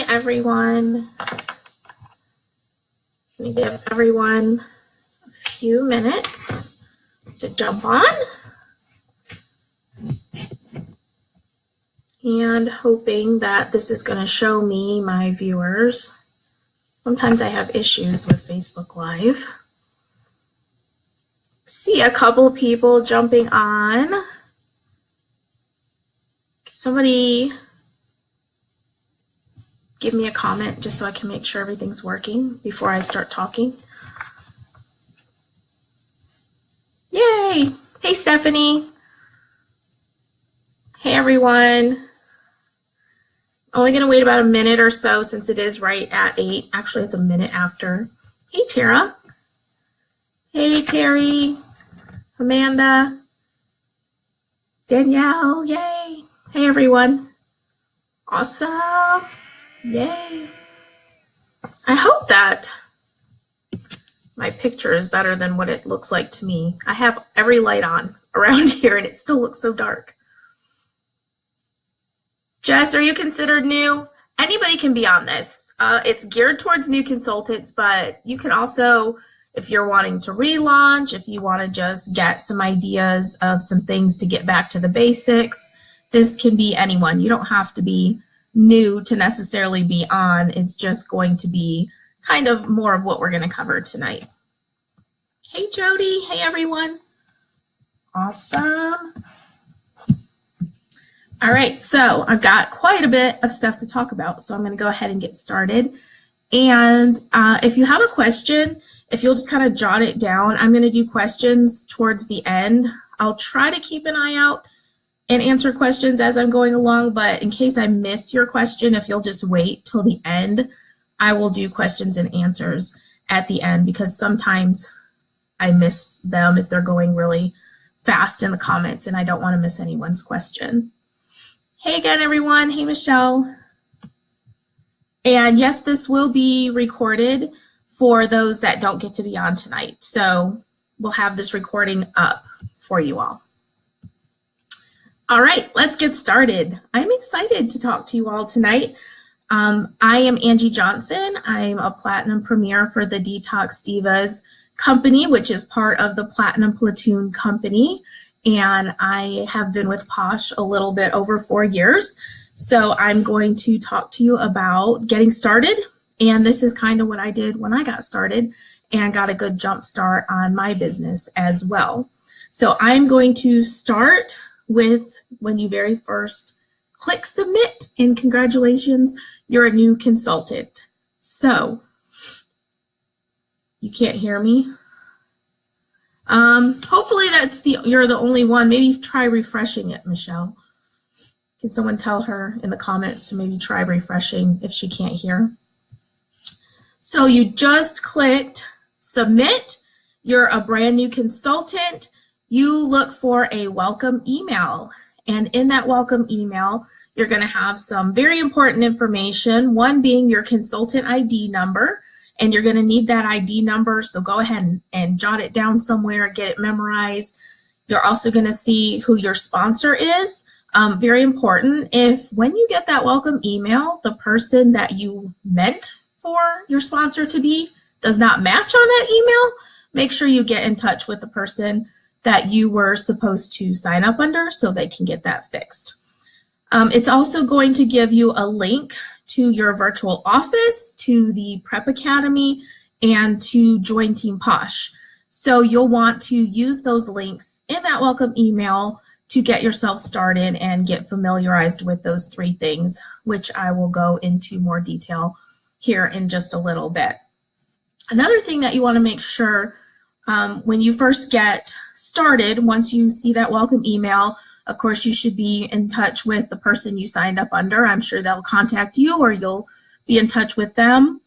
everyone. Let me give everyone a few minutes to jump on. And hoping that this is going to show me my viewers. Sometimes I have issues with Facebook Live. See a couple people jumping on. Somebody give me a comment just so I can make sure everything's working before I start talking. Yay! Hey, Stephanie. Hey, everyone. Only going to wait about a minute or so since it is right at 8. Actually, it's a minute after. Hey, Tara. Hey, Terry. Amanda. Danielle. Yay. Hey, everyone. Awesome. Yay. I hope that my picture is better than what it looks like to me. I have every light on around here and it still looks so dark. Jess, are you considered new? Anybody can be on this. It's geared towards new consultants, but you can also, if you're wanting to relaunch, if you want to just get some ideas of some things to get back to the basics, this can be anyone. You don't have to be new to necessarily be on. It's just going to be kind of more of what we're going to cover tonight. Hey, Jody. Hey, everyone. Awesome. All right, so I've got quite a bit of stuff to talk about, so I'm going to go ahead and get started. And if you have a question, if you'll just kind of jot it down, I'm going to do questions towards the end. I'll try to keep an eye out and answer questions as I'm going along, but in case I miss your question, if you'll just wait till the end, I will do questions and answers at the end because sometimes I miss them if they're going really fast in the comments and I don't want to miss anyone's question. Hey again, everyone. Hey, Michelle. And yes, this will be recorded for those that don't get to be on tonight. So we'll have this recording up for you all. All right, let's get started. I'm excited to talk to you all tonight. I am Angie Johnson. I'm a Platinum Premier for the Detox Divas company, which is part of the Platinum Platoon company. And I have been with Posh a little bit over 4 years. So I'm going to talk to you about getting started. And this is kind of what I did when I got started and got a good jump start on my business as well. So I'm going to start with when you very first click submit, and congratulations, you're a new consultant. So you can't hear me. Hopefully you're the only one. Maybe try refreshing it, Michelle. Can someone tell her in the comments to maybe try refreshing if she can't hear? So you just clicked submit. You're a brand new consultant. You look for a welcome email. And in that welcome email, you're going to have some very important information, one being your consultant ID number. And you're going to need that ID number, so go ahead and jot it down somewhere, get it memorized. You're also going to see who your sponsor is. Very important, if when you get that welcome email, the person that you meant for your sponsor to be does not match on that email, make sure you get in touch with the person that you were supposed to sign up under so they can get that fixed. It's also going to give you a link to your virtual office, to the Prep Academy, and to join Team Posh. So you'll want to use those links in that welcome email to get yourself started and get familiarized with those 3 things, which I will go into more detail here in just a little bit. Another thing that you want to make sure when you first get started, once you see that welcome email, of course, you should be in touch with the person you signed up under. I'm sure they'll contact you or you'll be in touch with them.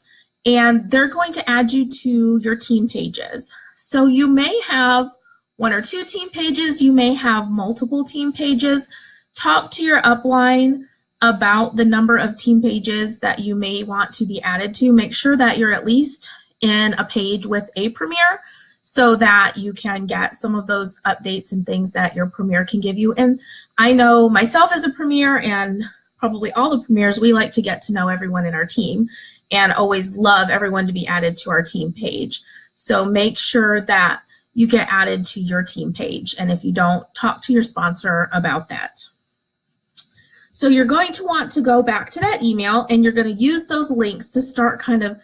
And they're going to add you to your team pages. So you may have 1 or 2 team pages. You may have multiple team pages. Talk to your upline about the number of team pages that you may want to be added to. Make sure that you're at least in a page with a Premier, so that you can get some of those updates and things that your Premier can give you. And I know myself as a Premier and probably all the premieres, we like to get to know everyone in our team and always love everyone to be added to our team page. So make sure that you get added to your team page. And if you don't, talk to your sponsor about that. So you're going to want to go back to that email, and you're going to use those links to start kind of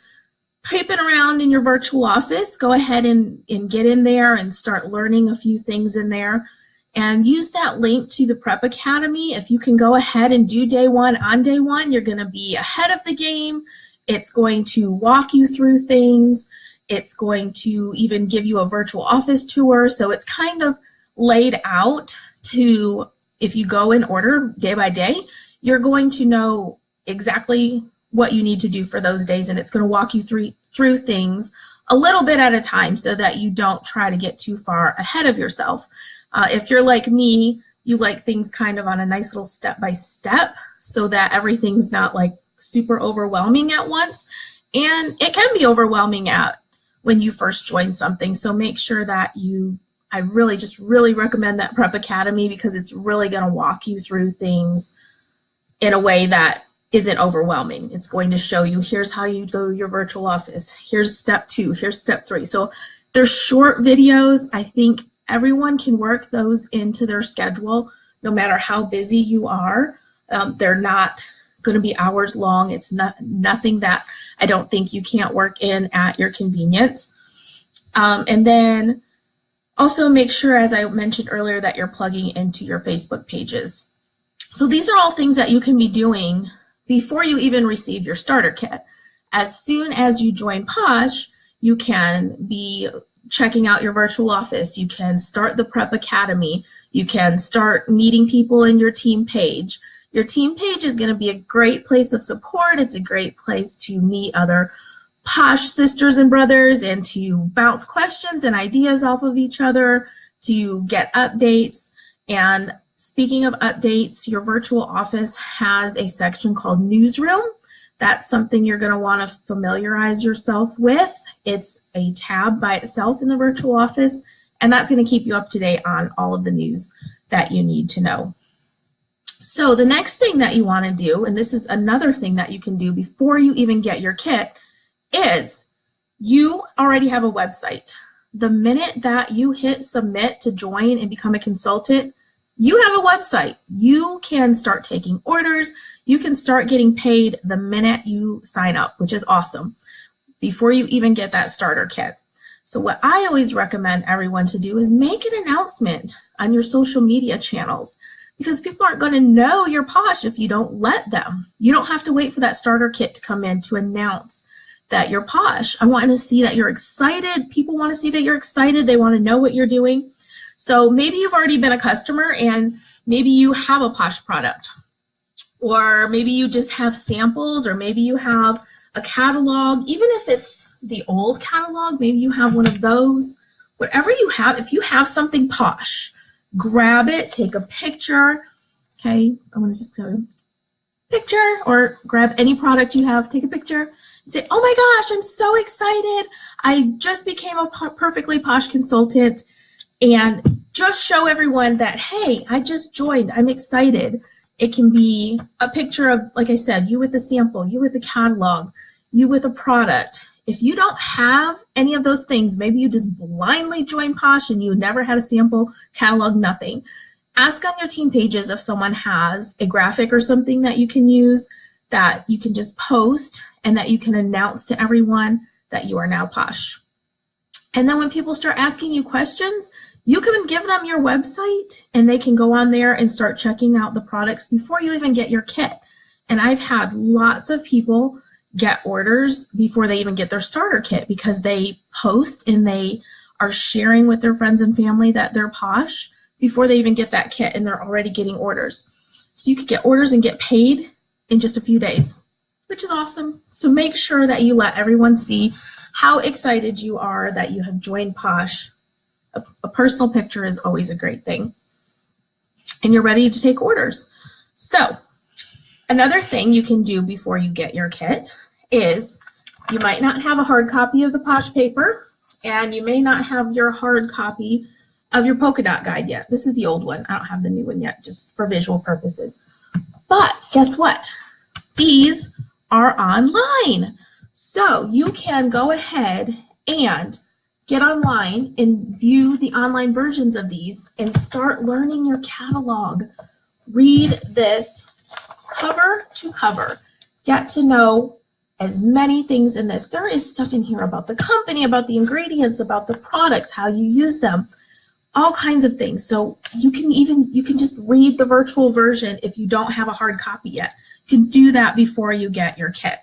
piping around in your virtual office. Go ahead and get in there and start learning a few things in there. And use that link to the Prep Academy. If you can go ahead and do day one on day one, you're going to be ahead of the game. It's going to walk you through things. It's going to even give you a virtual office tour. So it's kind of laid out to, if you go in order day by day, you're going to know exactly what you need to do for those days, and it's going to walk you through things a little bit at a time so that you don't try to get too far ahead of yourself. If you're like me, you like things kind of on a nice little step-by-step so that everything's not like super overwhelming at once. And it can be overwhelming when you first join something. So make sure that I really recommend that Prep Academy, because it's really going to walk you through things in a way that isn't overwhelming. It's going to show you, here's how you do your virtual office. Here's step 2, here's step 3. So they're short videos. I think everyone can work those into their schedule, no matter how busy you are. They're not going to be hours long. It's nothing that I don't think you can't work in at your convenience. And then also make sure, as I mentioned earlier, that you're plugging into your Facebook pages. So these are all things that you can be doing before you even receive your starter kit. As soon as you join Posh, you can be checking out your virtual office. You can start the Prep Academy. You can start meeting people in your team page. Your team page is going to be a great place of support. It's a great place to meet other Posh sisters and brothers and to bounce questions and ideas off of each other, to get updates. And speaking of updates, your virtual office has a section called Newsroom. That's something you're going to want to familiarize yourself with. It's a tab by itself in the virtual office, and that's going to keep you up to date on all of the news that you need to know. So the next thing that you want to do, and this is another thing that you can do before you even get your kit, is you already have a website. The minute that you hit submit to join and become a consultant, you have a website. You can start taking orders. You can start getting paid the minute you sign up, which is awesome, before you even get that starter kit. So what I always recommend everyone to do is make an announcement on your social media channels, because people aren't going to know you're Posh if you don't let them. You don't have to wait for that starter kit to come in to announce that you're Posh. I want to see that you're excited. People want to see that you're excited. They want to know what you're doing. So maybe you've already been a customer and maybe you have a Posh product, or maybe you just have samples, or maybe you have a catalog. Even if it's the old catalog, maybe you have one of those. Whatever you have, if you have something Posh, grab it, take a picture. Okay, I'm going to just go picture, or grab any product you have, take a picture and say, oh my gosh, I'm so excited. I just became a perfectly Posh consultant. And just show everyone that, hey, I just joined, I'm excited. It can be a picture of, like I said, you with a sample, you with a catalog, you with a product. If you don't have any of those things, maybe you just blindly joined Posh and you never had a sample, catalog, nothing. Ask on your team pages if someone has a graphic or something that you can use, that you can just post and that you can announce to everyone that you are now Posh. And then when people start asking you questions, you can give them your website and they can go on there and start checking out the products before you even get your kit. And I've had lots of people get orders before they even get their starter kit, because they post and they are sharing with their friends and family that they're Posh before they even get that kit, and they're already getting orders. So you could get orders and get paid in just a few days, which is awesome. So make sure that you let everyone see how excited you are that you have joined Posh. A personal picture is always a great thing. And you're ready to take orders. So another thing you can do before you get your kit is, you might not have a hard copy of the Posh paper, and you may not have your hard copy of your polka dot guide yet. This is the old one. I don't have the new one yet, just for visual purposes. But guess what? These are online. So you can go ahead and get online and view the online versions of these and start learning your catalog. Read this cover to cover. Get to know as many things in this. There is stuff in here about the company, about the ingredients, about the products, how you use them, all kinds of things. So you can just read the virtual version if you don't have a hard copy yet. You can do that before you get your kit.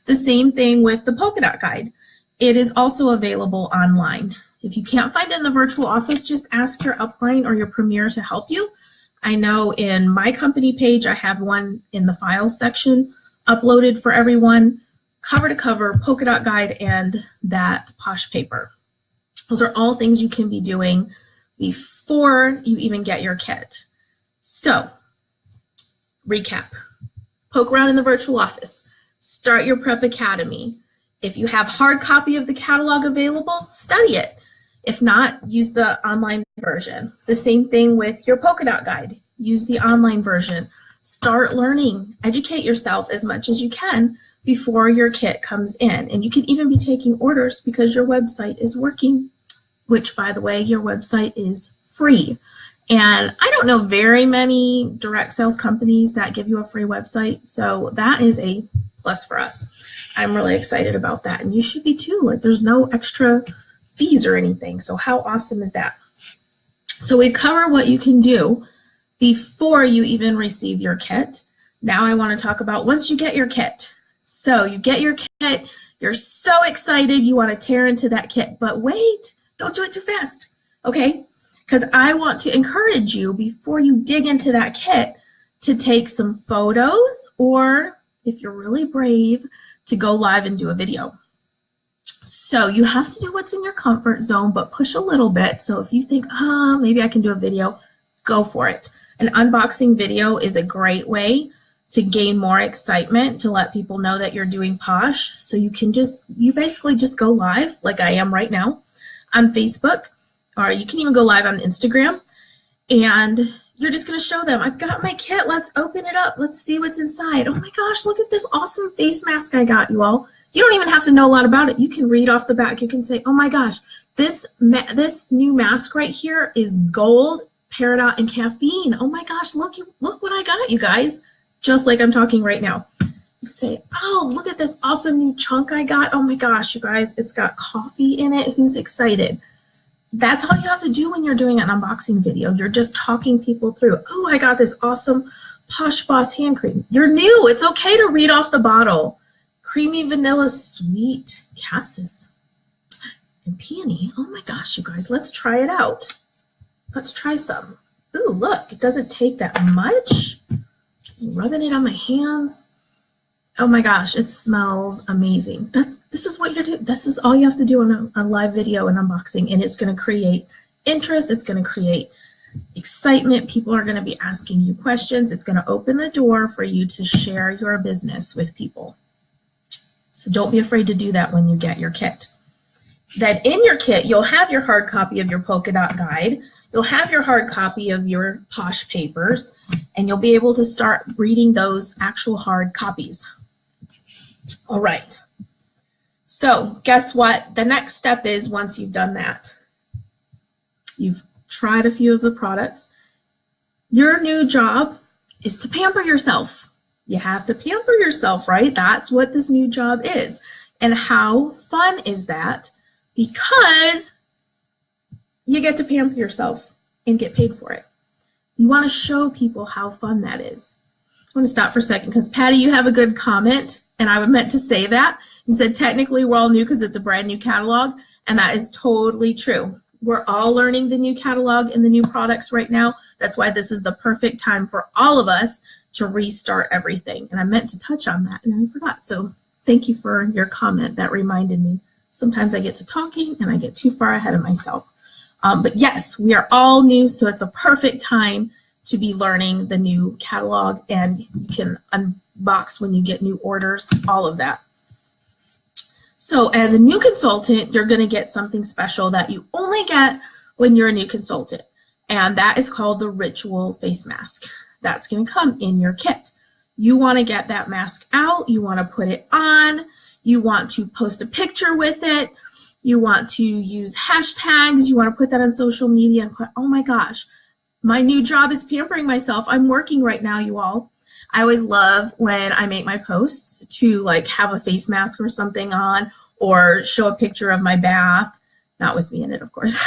The same thing with the polka dot guide. It is also available online. If you can't find it in the virtual office, just ask your upline or your premier to help you. I know in my company page, I have one in the files section uploaded for everyone, cover to cover, polka dot guide, and that posh paper. Those are all things you can be doing before you even get your kit. So, recap. Poke around in the virtual office. Start your prep academy. If you have hard copy of the catalog available, study it. If not, use the online version. The same thing with your polka dot guide. Use the online version. Start learning. Educate yourself as much as you can before your kit comes in. And you can even be taking orders because your website is working, which, by the way, your website is free. And I don't know very many direct sales companies that give you a free website, so that is a plus for us. I'm really excited about that, and you should be too. Like, there's no extra fees or anything, so how awesome is that? So we've covered what you can do before you even receive your kit. Now I want to talk about once you get your kit. So you get your kit, you're so excited, you want to tear into that kit, but wait, don't do it too fast, okay? Because I want to encourage you before you dig into that kit to take some photos, or if you're really brave, to go live and do a video. So you have to do what's in your comfort zone, but push a little bit. So if you think, maybe I can do a video, go for it. An unboxing video is a great way to gain more excitement, to let people know that you're doing posh. So you basically just go live like I am right now on Facebook, or you can even go live on Instagram, and you're just going to show them, I've got my kit, let's open it up, let's see what's inside. Oh my gosh, look at this awesome face mask I got, you all. You don't even have to know a lot about it. You can read off the back. You can say, oh my gosh, this new mask right here is gold, peridot, and caffeine. Oh my gosh, look what I got, you guys. Just like I'm talking right now. You can say, oh, look at this awesome new chunk I got. Oh my gosh, you guys, it's got coffee in it. Who's excited? That's all you have to do when you're doing an unboxing video. You're just talking people through, oh, I got this awesome Posh Boss hand cream. You're new. It's okay to read off the bottle. Creamy vanilla sweet cassis and peony. Oh my gosh, you guys, let's try it out. Let's try some. Ooh, look, it doesn't take that much. I'm rubbing it on my hands. Oh my gosh, it smells amazing. This is what you're doing. This is all you have to do on a live video and unboxing, and it's going to create interest. It's going to create excitement. People are going to be asking you questions. It's going to open the door for you to share your business with people. So don't be afraid to do that when you get your kit. Then in your kit, you'll have your hard copy of your polka dot guide. You'll have your hard copy of your posh papers, and you'll be able to start reading those actual hard copies. All right. So guess what? The next step is, once you've done that, you've tried a few of the products, your new job is to pamper yourself. You have to pamper yourself, right? That's what this new job is. And how fun is that? Because you get to pamper yourself and get paid for it. You want to show people how fun that is. I want to stop for a second because, Patty, you have a good comment, and I meant to say that. You said technically we're all new because it's a brand new catalog, and that is totally true. We're all learning the new catalog and the new products right now. That's why this is the perfect time for all of us to restart everything. And I meant to touch on that, and I forgot. So thank you for your comment. That reminded me. Sometimes I get to talking, and I get too far ahead of myself. But yes, we are all new, so it's a perfect time to be learning the new catalog, and you can unbox when you get new orders, all of that. So as a new consultant, you're going to get something special that you only get when you're a new consultant, and that is called the ritual face mask. That's going to come in your kit. You want to get that mask out. You want to put it on. You want to post a picture with it. You want to use hashtags. You want to put that on social media and put, oh my gosh, my new job is pampering myself. I'm working right now, you all. I always love when I make my posts to like have a face mask or something on, or show a picture of my bath, not with me in it, of course,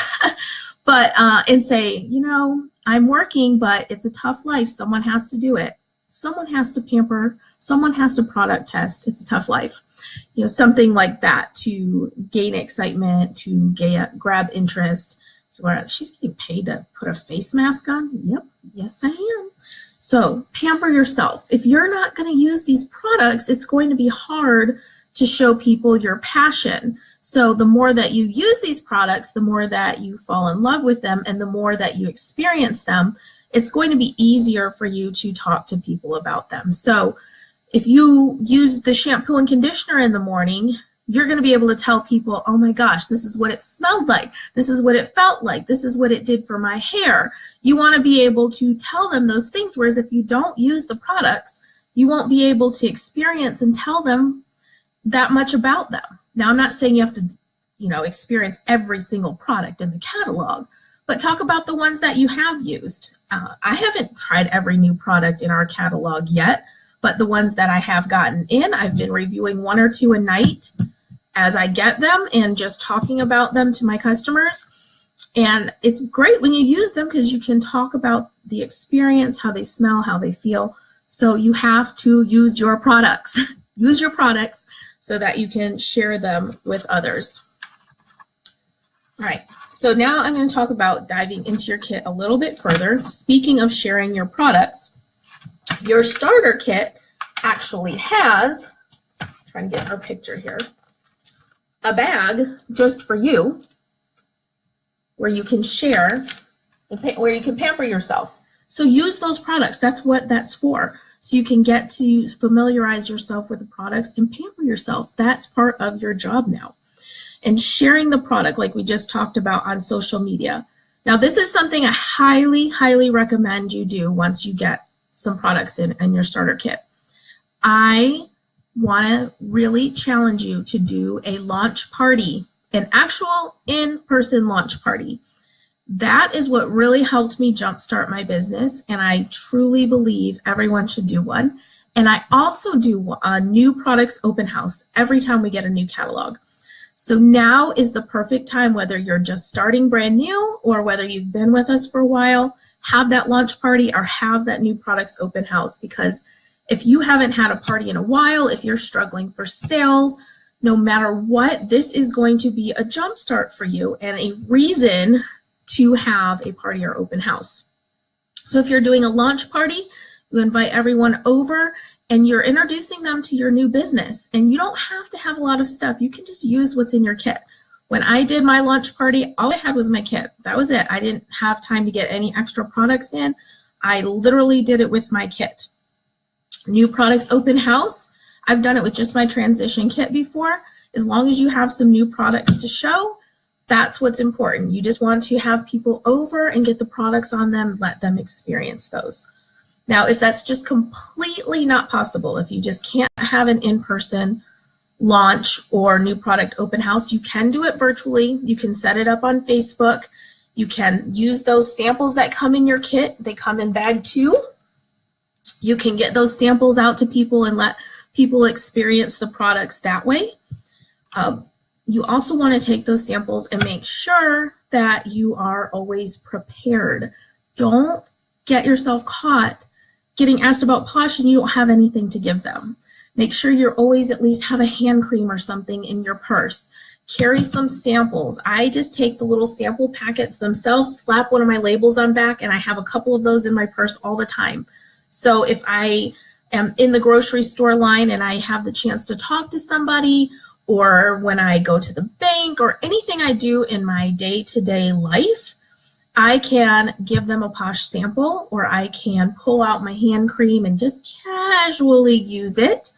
but and say, you know, I'm working, but it's a tough life. Someone has to do it. Someone has to pamper. Someone has to product test. It's a tough life. You know, something like that to gain excitement, to grab interest. She's getting paid to put a face mask on? Yep, yes I am. So pamper yourself. If you're not going to use these products, it's going to be hard to show people your passion. So the more that you use these products, the more that you fall in love with them, and the more that you experience them, it's going to be easier for you to talk to people about them. So if you use the shampoo and conditioner in the morning, you're going to be able to tell people, oh my gosh, this is what it smelled like. This is what it felt like. This is what it did for my hair. You want to be able to tell them those things, whereas if you don't use the products, you won't be able to experience and tell them that much about them. Now, I'm not saying you have to, you know, experience every single product in the catalog, but talk about the ones that you have used. I haven't tried every new product in our catalog yet, but the ones that I have gotten in, I've been reviewing 1 or 2 a night as I get them and just talking about them to my customers. And it's great when you use them because you can talk about the experience, how they smell, how they feel. So you have to use your products. Use your products so that you can share them with others. All right, so now I'm going to talk about diving into your kit a little bit further. Speaking of sharing your products, your starter kit actually has, trying to get our picture here, a bag just for you where you can share, where you can pamper yourself. So use those products. That's what that's for. So you can get to familiarize yourself with the products and pamper yourself. That's part of your job now. And sharing the product like we just talked about on social media. Now this is something I highly, highly recommend you do once you get some products in your starter kit. I want to really challenge you to do a launch party, an actual in-person launch party. That is what really helped me jumpstart my business, and I truly believe everyone should do one. And I also do a new products open house every time we get a new catalog. So now is the perfect time, whether you're just starting brand new or whether you've been with us for a while, have that launch party or have that new products open house. Because if you haven't had a party in a while, if you're struggling for sales, no matter what, this is going to be a jump start for you and a reason to have a party or open house. So if you're doing a launch party, you invite everyone over and you're introducing them to your new business. And you don't have to have a lot of stuff. You can just use what's in your kit. When I did my launch party, all I had was my kit. That was it. I didn't have time to get any extra products in. I literally did it with my kit. New products open house. I've done it with just my transition kit before. As long as you have some new products to show, that's what's important. You just want to have people over and get the products on them, let them experience those. Now, if that's just completely not possible, if you just can't have an in-person launch or new product open house, you can do it virtually. You can set it up on Facebook. You can use those samples that come in your kit. They come in bag 2. You can get those samples out to people and let people experience the products that way. You also want to take those samples and make sure that you are always prepared. Don't get yourself caught getting asked about Posh and you don't have anything to give them. Make sure you're always at least have a hand cream or something in your purse. Carry some samples. I just take the little sample packets themselves, slap one of my labels on back, and I have a couple of those in my purse all the time. So if I am in the grocery store line and I have the chance to talk to somebody, or when I go to the bank, or anything I do in my day-to-day life, I can give them a Posh sample, or I can pull out my hand cream and just casually use it.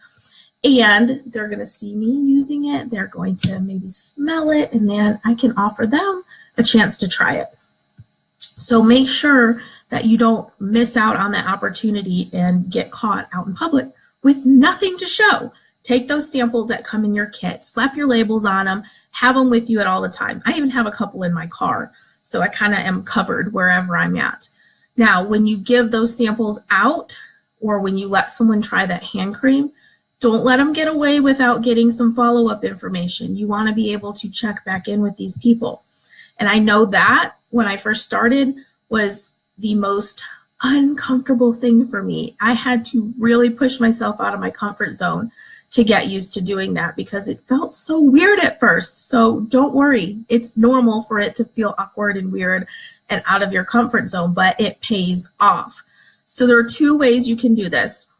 And they're going to see me using it. They're going to maybe smell it, and then I can offer them a chance to try it. So make sure that you don't miss out on that opportunity and get caught out in public with nothing to show. Take those samples that come in your kit, slap your labels on them, have them with you at all the time. I even have a couple in my car, so I kind of am covered wherever I'm at. Now, when you give those samples out, or when you let someone try that hand cream, don't let them get away without getting some follow-up information. You want to be able to check back in with these people. And I know that when I first started was the most uncomfortable thing for me. I had to really push myself out of my comfort zone to get used to doing that because it felt so weird at first. So don't worry, it's normal for it to feel awkward and weird and out of your comfort zone, but it pays off. So there are two ways you can do this,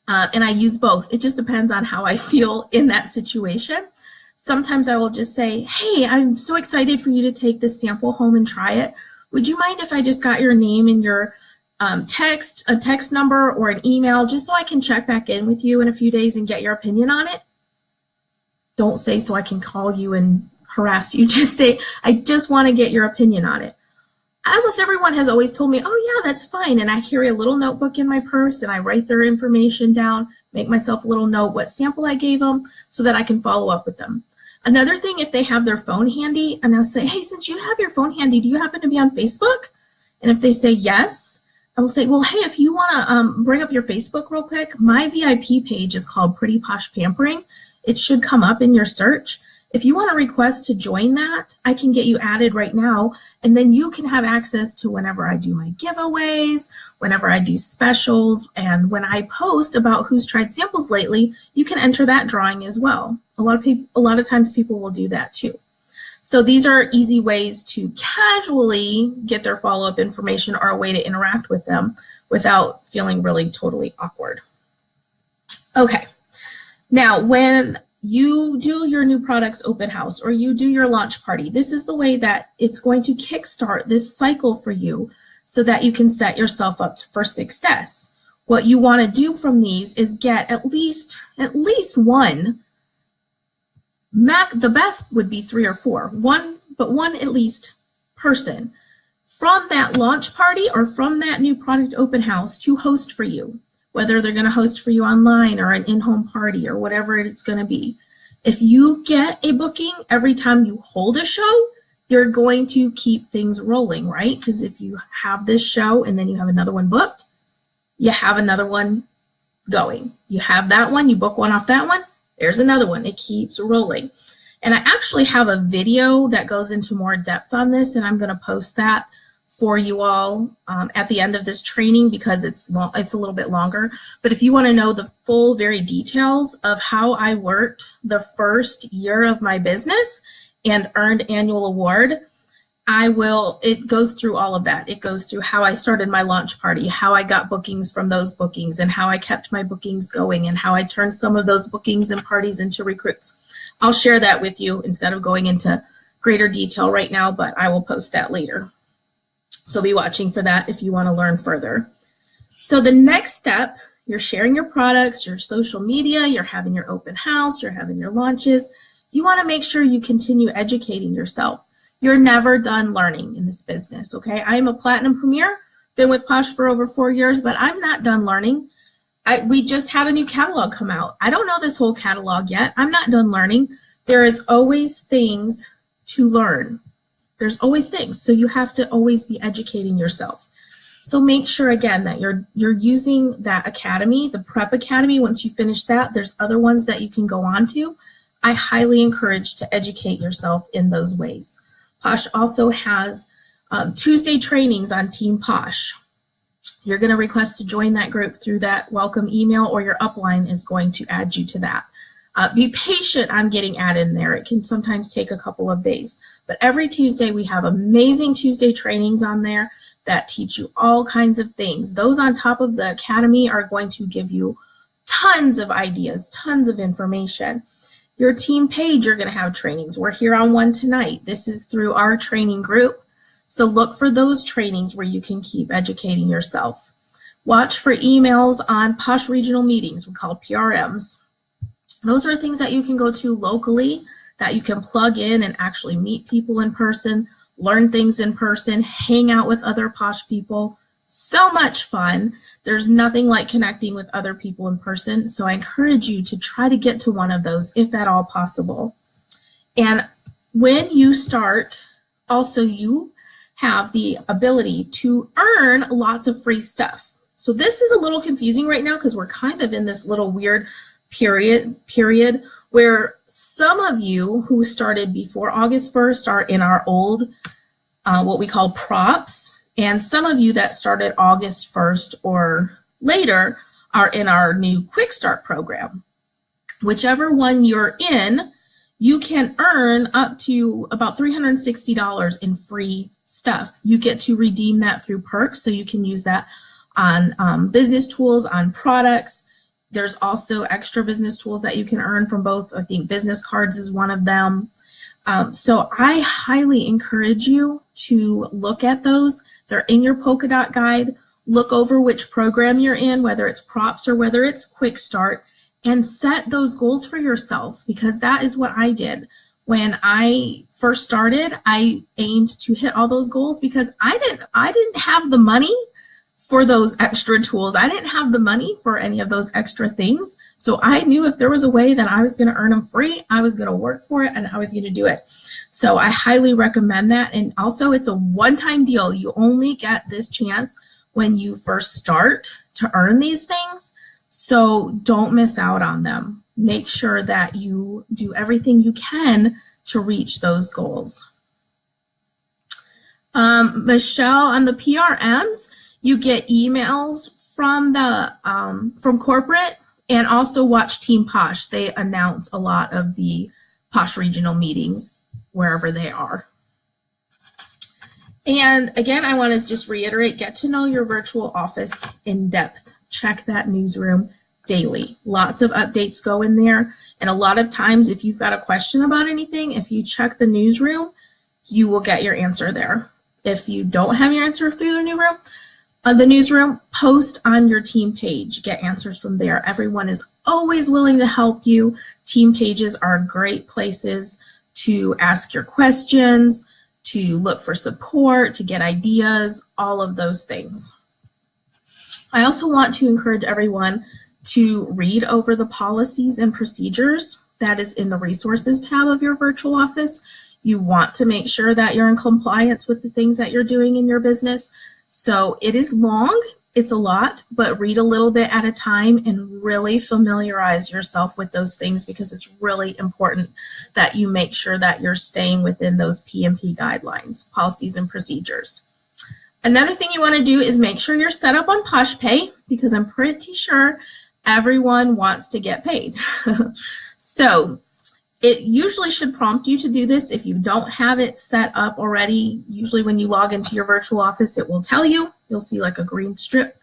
and I use both. It just depends on how I feel in that situation. Sometimes I will just say, hey, I'm so excited for you to take this sample home and try it. Would you mind if I just got your name and your a text number or an email, just so I can check back in with you in a few days and get your opinion on it? Don't say so I can call you and harass you. Just say, I just want to get your opinion on it. Almost everyone has always told me, oh yeah, that's fine. And I carry a little notebook in my purse and I write their information down, make myself a little note what sample I gave them so that I can follow up with them. Another thing, if they have their phone handy, and I'll say, hey, since you have your phone handy, do you happen to be on Facebook? And if they say yes, I will say, well, hey, if you want to bring up your Facebook real quick, my VIP page is called Pretty Posh Pampering. It should come up in your search. If you want to request to join that, I can get you added right now, and then you can have access to whenever I do my giveaways, whenever I do specials, and when I post about who's tried samples lately, you can enter that drawing as well. A lot of times people will do that too. So these are easy ways to casually get their follow-up information or a way to interact with them without feeling really totally awkward. Okay, now when you do your new products open house or you do your launch party, this is the way that it's going to kickstart this cycle for you so that you can set yourself up for success. What you want to do from these is get at least one. The best would be 3 or 4, but one at least person from that launch party or from that new product open house to host for you, whether they're going to host for you online or an in-home party or whatever it's going to be. If you get a booking every time you hold a show, you're going to keep things rolling, right? Because if you have this show and then you have another one booked, you have another one going. You have that one, you book one off that one, there's another one. It keeps rolling. And I actually have a video that goes into more depth on this, and I'm going to post that for you all at the end of this training because it's a little bit longer. But if you want to know the full, very details of how I worked the first year of my business and earned annual award, it goes through all of that. It goes through how I started my launch party, how I got bookings from those bookings, and how I kept my bookings going, and how I turned some of those bookings and parties into recruits. I'll share that with you instead of going into greater detail right now, but I will post that later. So be watching for that if you want to learn further. So the next step, you're sharing your products, your social media, you're having your open house, you're having your launches. You want to make sure you continue educating yourself. You're never done learning in this business, okay? I am a Platinum Premier, been with Posh for over 4 years, but I'm not done learning. We just had a new catalog come out. I don't know this whole catalog yet. I'm not done learning. There is always things to learn. There's always things, so you have to always be educating yourself. So make sure, again, that you're using that academy, the Prep Academy. Once you finish that, there's other ones that you can go on to. I highly encourage to educate yourself in those ways. Posh also has Tuesday trainings on Team Posh. You're going to request to join that group through that welcome email, or your upline is going to add you to that. Be patient on getting added in there. It can sometimes take a couple of days. But every Tuesday we have amazing Tuesday trainings on there that teach you all kinds of things. Those on top of the academy are going to give you tons of ideas, tons of information. Your team page, you're going to have trainings. We're here on one tonight. This is through our training group. So look for those trainings where you can keep educating yourself. Watch for emails on Posh regional meetings, we call PRMs. Those are things that you can go to locally, that you can plug in and actually meet people in person, learn things in person, hang out with other Posh people, So much fun. There's nothing like connecting with other people in person. So I encourage you to try to get to one of those if at all possible. And when you start, also you have the ability to earn lots of free stuff. So this is a little confusing right now because we're kind of in this little weird period where some of you who started before August 1st are in our old, what we call props, and some of you that started August 1st or later are in our new Quick Start program. Whichever one you're in, you can earn up to about $360 in free stuff. You get to redeem that through perks, so you can use that on business tools, on products. There's also extra business tools that you can earn from both. I think business cards is one of them. So I highly encourage you to look at those. They're in your polka dot guide. Look over which program you're in, whether it's props or whether it's Quick Start, and set those goals for yourself, because that is what I did. When I first started, I aimed to hit all those goals because I didn't have the money for those extra tools. I didn't have the money for any of those extra things. So I knew if there was a way that I was going to earn them free, I was going to work for it and I was going to do it. So I highly recommend that. And also, it's a one-time deal. You only get this chance when you first start to earn these things. So don't miss out on them. Make sure that you do everything you can to reach those goals. Michelle, on the PRMs, you get emails from the from corporate, and also watch Team Posh. They announce a lot of the Posh regional meetings wherever they are. And again, I want to just reiterate, get to know your virtual office in depth. Check that newsroom daily. Lots of updates go in there. And a lot of times, if you've got a question about anything, if you check the newsroom, you will get your answer there. If you don't have your answer through the newsroom, post on your team page. Get answers from there. Everyone is always willing to help you. Team pages are great places to ask your questions, to look for support, to get ideas, all of those things. I also want to encourage everyone to read over the policies and procedures that is in the resources tab of your virtual office. You want to make sure that you're in compliance with the things that you're doing in your business. So it is long, it's a lot, but read a little bit at a time and really familiarize yourself with those things, because it's really important that you make sure that you're staying within those PMP guidelines, policies and procedures. Another thing you want to do is make sure you're set up on PoshPay, because I'm pretty sure everyone wants to get paid. So it usually should prompt you to do this. If you don't have it set up already, usually when you log into your virtual office, it will tell you. You'll see like a green strip.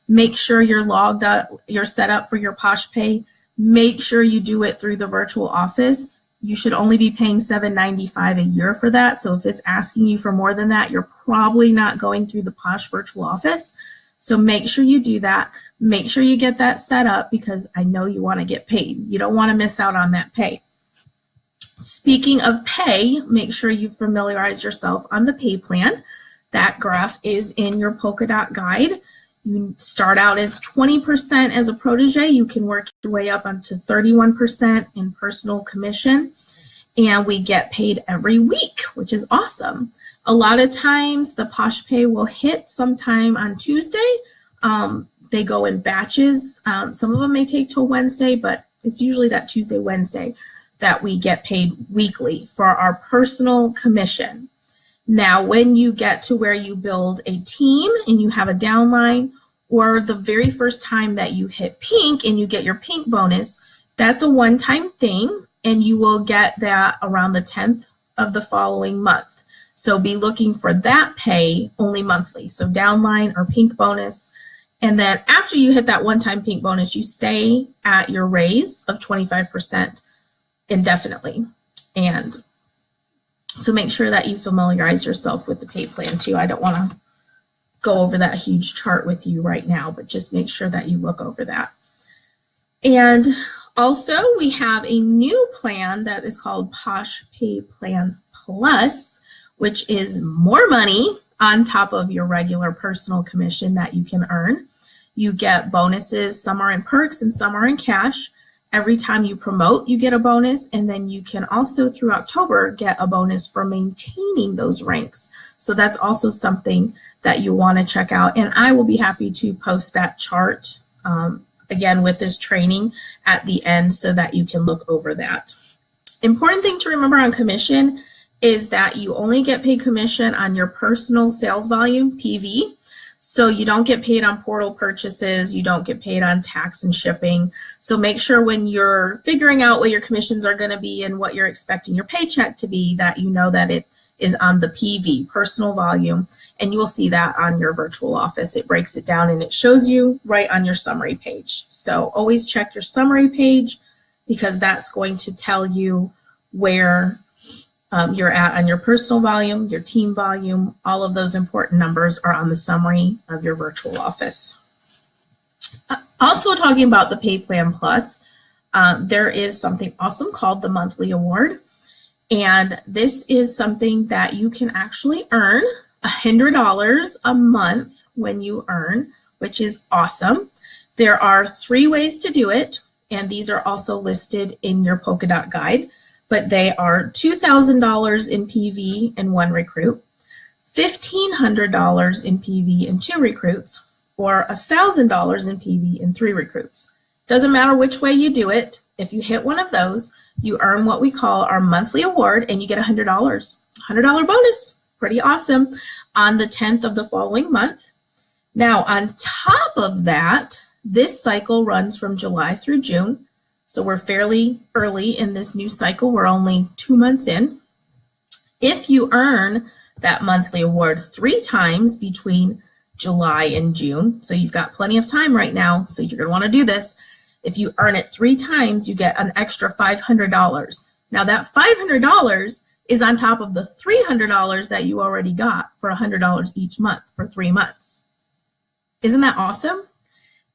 Make sure you're logged up, you're set up for your PoshPay. Make sure you do it through the virtual office. You should only be paying $7.95 a year for that. So if it's asking you for more than that, you're probably not going through the Posh virtual office. So make sure you do that. Make sure you get that set up, because I know you want to get paid. You don't want to miss out on that pay. Speaking of pay, make sure you familiarize yourself on the pay plan. That graph is in your polka dot guide. You start out as 20% as a protege. You can work your way up onto 31% in personal commission. And we get paid every week, which is awesome. A lot of times the PoshPay will hit sometime on Tuesday. They go in batches. Some of them may take till Wednesday, but it's usually that Tuesday, Wednesday that we get paid weekly for our personal commission. Now, when you get to where you build a team and you have a downline, or the very first time that you hit pink and you get your pink bonus, that's a one-time thing, and you will get that around the 10th of the following month. So be looking for that pay only monthly. So downline or pink bonus. And then after you hit that one-time pink bonus, you stay at your raise of 25% indefinitely. And so make sure that you familiarize yourself with the pay plan too. I don't want to go over that huge chart with you right now, but just make sure that you look over that. And also, we have a new plan that is called Posh Pay Plan Plus, which is more money. on top of your regular personal commission that you can earn. You get bonuses. Some are in perks and some are in cash. Every time you promote, you get a bonus, and then you can also through October get a bonus for maintaining those ranks. So that's also something that you want to check out, and I will be happy to post that chart again with this training at the end so that you can look over that. Important thing to remember on commission is that you only get paid commission on your personal sales volume, PV. So you don't get paid on portal purchases, you don't get paid on tax and shipping. So make sure when you're figuring out what your commissions are going to be and what you're expecting your paycheck to be, that you know that it is on the PV, personal volume, and you will see that on your virtual office. It breaks it down and it shows you right on your summary page. So always check your summary page because that's going to tell you where you're at on your personal volume, your team volume. All of those important numbers are on the summary of your virtual office. Also talking about the Pay Plan Plus, there is something awesome called the monthly award. And this is something that you can actually earn $100 a month when you earn, which is awesome. There are 3 ways to do it, and these are also listed in your polka dot guide. But they are $2,000 in PV in 1 recruit, $1,500 in PV in 2 recruits, or $1,000 in PV in 3 recruits. Doesn't matter which way you do it. If you hit one of those, you earn what we call our monthly award, and you get $100, $100 bonus. Pretty awesome on the 10th of the following month. Now, on top of that, this cycle runs from July through June. So we're fairly early in this new cycle. We're only 2 months in. If you earn that monthly award 3 times between July and June, so you've got plenty of time right now, so you're going to want to do this. If you earn it 3 times, you get an extra $500. Now that $500 is on top of the $300 that you already got for $100 each month for 3 months. Isn't that awesome?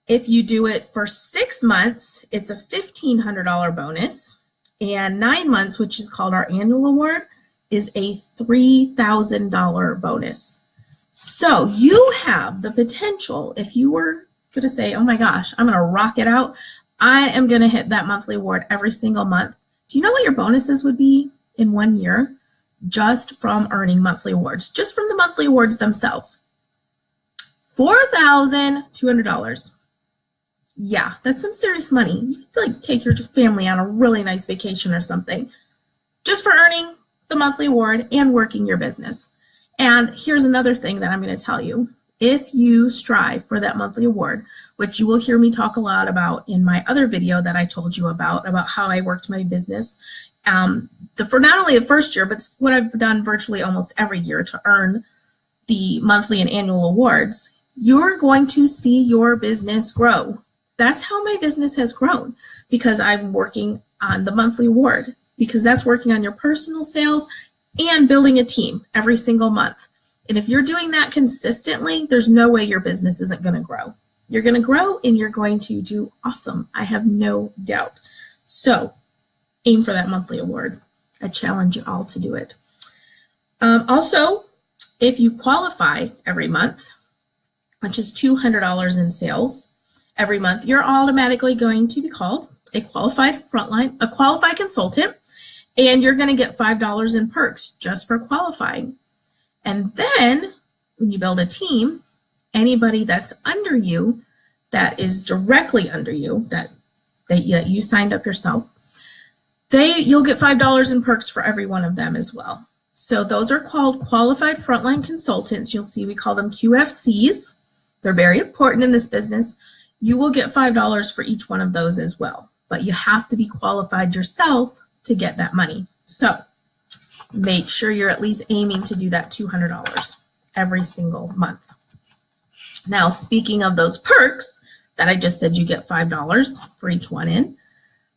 If you do it for 6 months, it's a $1,500 bonus, and 9 months, which is called our annual award, is a $3,000 bonus. So you have the potential, if you were going to say, oh my gosh, I'm going to rock it out, I am going to hit that monthly award every single month. Do you know what your bonuses would be in 1 year just from earning monthly awards, just from the monthly awards themselves? $4,200. Yeah, that's some serious money. You could like take your family on a really nice vacation or something just for earning the monthly award and working your business. And here's another thing that I'm going to tell you. If you strive for that monthly award, which you will hear me talk a lot about in my other video that I told you about how I worked my business, for not only the first year, but what I've done virtually almost every year to earn the monthly and annual awards, you're going to see your business grow. That's how my business has grown, because I'm working on the monthly award, because that's working on your personal sales and building a team every single month. And if you're doing that consistently, there's no way your business isn't going to grow. You're going to grow and you're going to do awesome. I have no doubt. So aim for that monthly award. I challenge you all to do it. Also, if you qualify every month, which is $200 in sales every month, you're automatically going to be called a qualified consultant, and you're going to get $5 in perks just for qualifying. And then when you build a team, anybody that's under you, that is directly under you, that you signed up yourself, you'll get $5 in perks for every one of them as well. So those are called qualified frontline consultants. You'll see we call them QFCs. They're very important in this business. You will get $5 for each one of those as well, but you have to be qualified yourself to get that money. So make sure you're at least aiming to do that $200 every single month. Now, speaking of those perks that I just said you get $5 for each one in,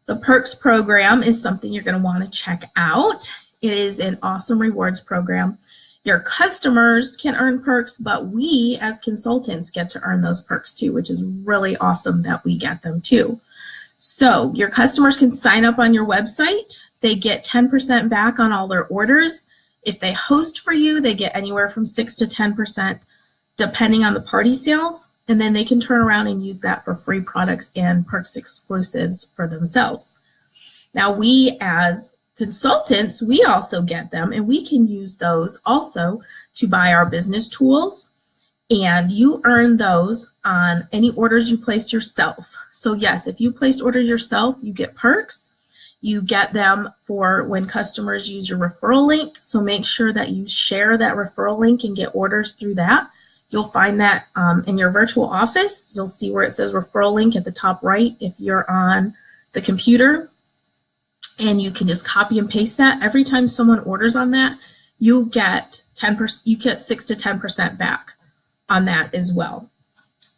the perks program is something you're going to want to check out. It is an awesome rewards program. Your customers can earn perks, but we as consultants get to earn those perks too, which is really awesome that we get them too. So your customers can sign up on your website. They get 10% back on all their orders. If they host for you, they get anywhere from 6 to 10% depending on the party sales, and then they can turn around and use that for free products and perks exclusives for themselves. Now, we as consultants, we also get them, and we can use those also to buy our business tools, and you earn those on any orders you place yourself. So yes, if you place orders yourself, you get perks. You get them for when customers use your referral link, so make sure that you share that referral link and get orders through that. You'll find that in your virtual office. You'll see where it says referral link at the top right if you're on the computer, and you can just copy and paste that. Every time someone orders on that, you get 10%, you get 6 to 10% back on that as well.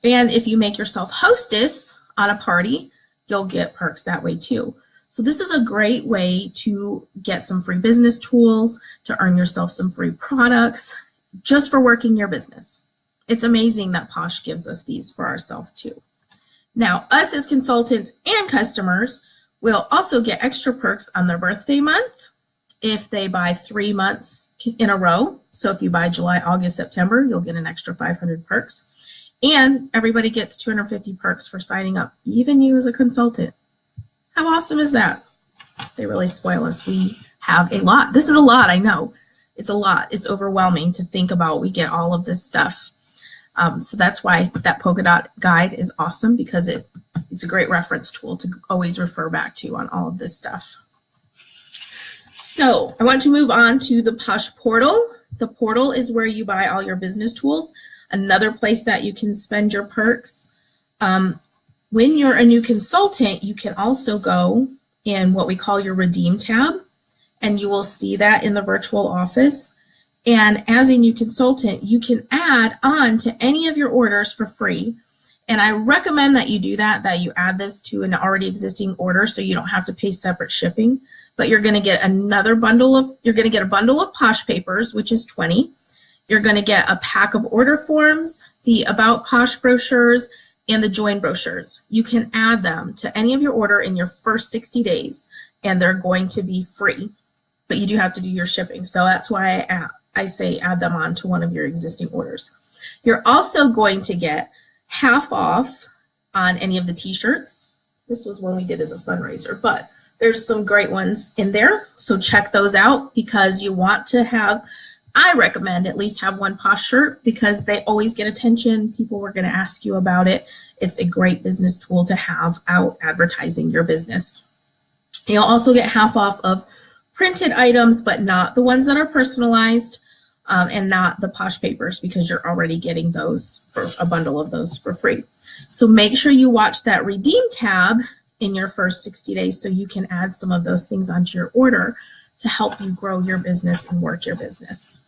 And if you make yourself hostess on a party, you'll get perks that way too. So this is a great way to get some free business tools, to earn yourself some free products, just for working your business. It's amazing that Posh gives us these for ourselves too. Now, us as consultants and customers will also get extra perks on their birthday month if they buy 3 months in a row. So if you buy July, August, September, you'll get an extra 500 perks. And everybody gets 250 perks for signing up, even you as a consultant. How awesome is that? They really spoil us. We have a lot. This is a lot, I know. It's a lot. It's overwhelming to think about. We get all of this stuff. So that's why that polka dot guide is awesome, because it's a great reference tool to always refer back to on all of this stuff. So I want to move on to the Posh portal. The portal is where you buy all your business tools. Another place that you can spend your perks. When you're a new consultant, you can also go in what we call your redeem tab, and you will see that in the virtual office. And as a new consultant, you can add on to any of your orders for free. And I recommend that you do that you add this to an already existing order so you don't have to pay separate shipping. But you're going to get another bundle of, you're going to get a bundle of Posh papers, which is 20. You're going to get a pack of order forms, the About Posh brochures, and the Join brochures. You can add them to any of your order in your first 60 days, and they're going to be free. But you do have to do your shipping. So that's why I say add them on to one of your existing orders. You're also going to get half off on any of the t-shirts. This was one we did as a fundraiser, but there's some great ones in there. So check those out, because you want to have, I recommend at least have one Posh shirt, because they always get attention. People were going to ask you about it. It's a great business tool to have out advertising your business. You'll also get half off of printed items, but not the ones that are personalized, and not the Posh papers, because you're already getting those for a bundle of those for free. So make sure you watch that redeem tab in your first 60 days so you can add some of those things onto your order to help you grow your business and work your business.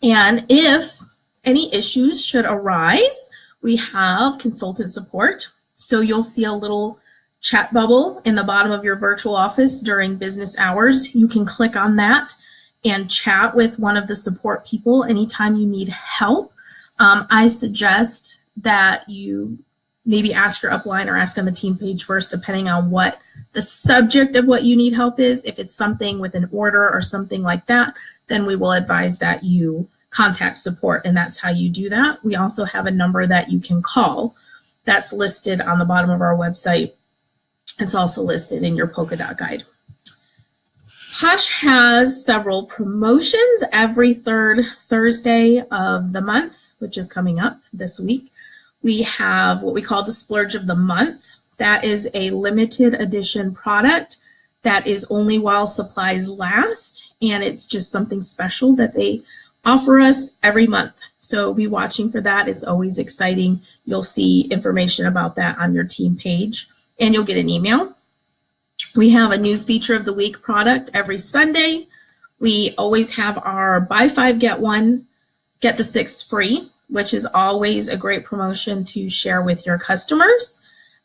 And if any issues should arise, we have consultant support. So you'll see a little chat bubble in the bottom of your virtual office during business hours. You can click on that and chat with one of the support people anytime you need help. I suggest that you maybe ask your upline or ask on the team page first, depending on what the subject of what you need help is. If it's something with an order or something like that, then we will advise that you contact support, and that's how you do that. We also have a number that you can call that's listed on the bottom of our website. It's also listed in your polka dot guide. Posh has several promotions every third Thursday of the month, which is coming up this week. We have what we call the Splurge of the Month. That is a limited edition product that is only while supplies last, and it's just something special that they offer us every month. So be watching for that. It's always exciting. You'll see information about that on your team page, and you'll get an email. We have a new feature of the week product every Sunday. We always have our buy 5, get 1, get the 6th free, which is always a great promotion to share with your customers.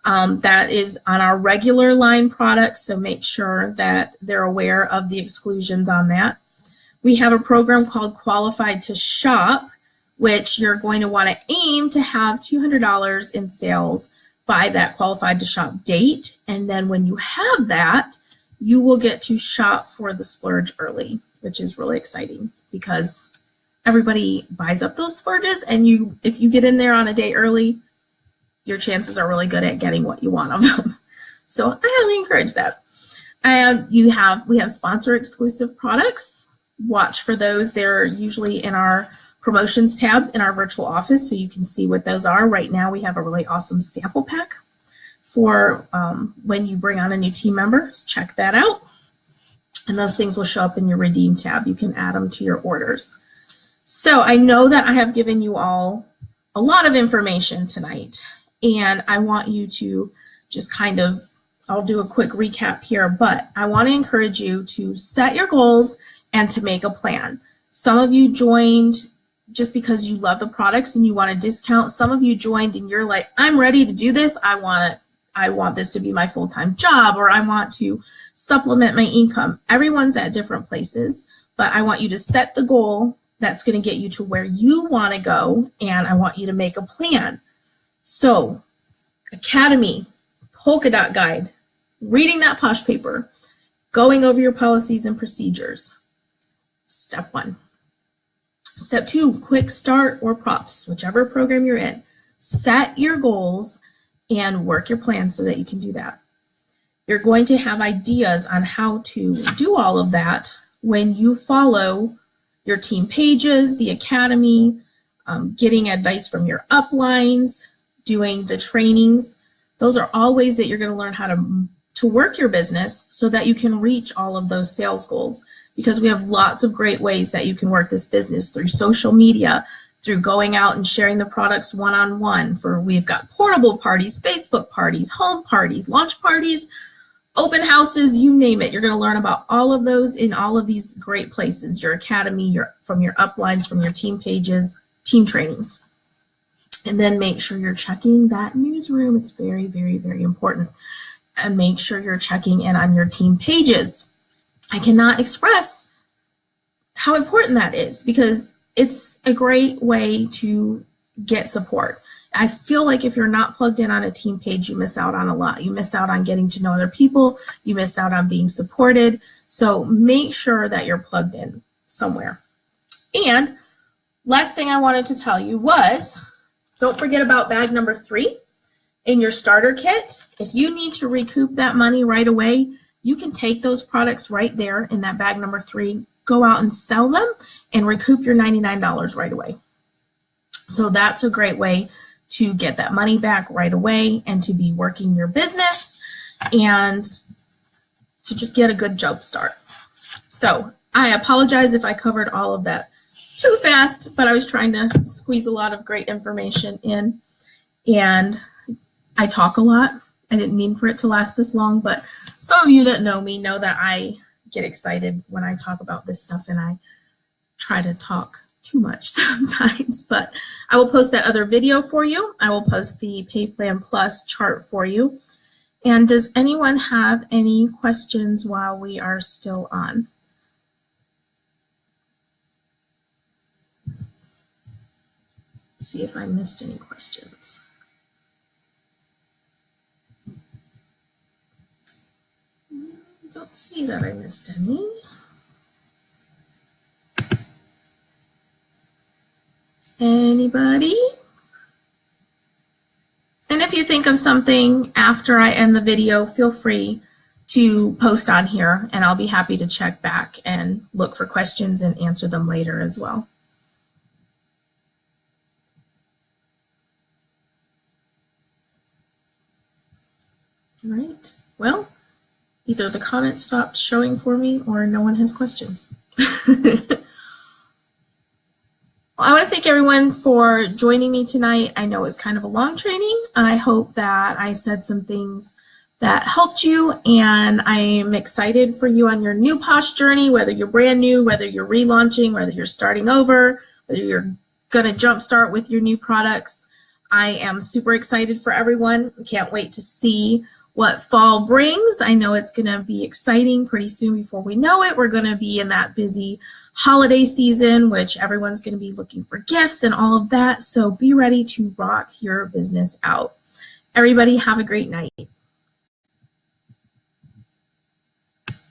That is on our regular line products, so make sure that they're aware of the exclusions on that. We have a program called Qualified to Shop, which you're going to want to aim to have $200 in sales by that Qualified to Shop date. And then when you have that, you will get to shop for the Splurge early. which is really exciting because everybody buys up those splurges, and if you get in there on a day early, your chances are really good at getting what you want of them. So I highly encourage that. We have sponsor exclusive products. Watch for those. They're usually in our promotions tab in our virtual office, so you can see what those are. Right now we have a really awesome sample pack for when you bring on a new team member. So check that out. And those things will show up in your redeem tab. You can add them to your orders. So I know that I have given you all a lot of information tonight, and I want you to just I'll do a quick recap here, but I want to encourage you to set your goals and to make a plan. Some of you joined just because you love the products and you want a discount. Some of you joined and you're like, I'm ready to do this. I want this to be my full-time job, or I want to supplement my income. Everyone's at different places, but I want you to set the goal that's going to get you to where you want to go, and I want you to make a plan. So, Academy, polka dot guide, reading that posh paper, going over your policies and procedures. Step 1. Step 2, quick start or props, whichever program you're in. Set your goals and work your plan so that you can do that. You're going to have ideas on how to do all of that when you follow your team pages, the academy, getting advice from your uplines, doing the trainings. Those are all ways that you're going to learn how to work your business so that you can reach all of those sales goals, because we have lots of great ways that you can work this business through social media, through going out and sharing the products one-on-one. We've got portable parties, Facebook parties, home parties, launch parties, open houses, you name it. You're going to learn about all of those in all of these great places, your academy, from your uplines, from your team pages, team trainings. And then make sure you're checking that newsroom. It's very, very, very important. And make sure you're checking in on your team pages. I cannot express how important that is, because it's a great way to get support. I feel like if you're not plugged in on a team page, you miss out on a lot. You miss out on getting to know other people. You miss out on being supported. So make sure that you're plugged in somewhere. And last thing I wanted to tell you was, don't forget about bag number 3 in your starter kit. If you need to recoup that money right away, you can take those products right there in that bag number 3, go out and sell them and recoup your $99 right away. So that's a great way to get that money back right away and to be working your business and to just get a good jump start. So I apologize if I covered all of that too fast, but I was trying to squeeze a lot of great information in, and I talk a lot. I didn't mean for it to last this long, but some of you that know me know that I get excited when I talk about this stuff, and I try to talk too much sometimes, but I will post that other video for you. I will post the Pay Plan Plus chart for you. And does anyone have any questions while we are still on? See if I missed any questions. Don't see that I missed any. Anybody? And if you think of something after I end the video, feel free to post on here, and I'll be happy to check back and look for questions and answer them later as well. All right. Well, either the comments stopped showing for me or no one has questions. Well, I want to thank everyone for joining me tonight. I know it's kind of a long training. I hope that I said some things that helped you, and I'm excited for you on your new POSH journey, whether you're brand new, whether you're relaunching, whether you're starting over, whether you're going to jumpstart with your new products. I am super excited for everyone. Can't wait to see what fall brings. I know it's going to be exciting pretty soon. Before we know it, we're going to be in that busy holiday season, which everyone's going to be looking for gifts and all of that. So be ready to rock your business out. Everybody have a great night.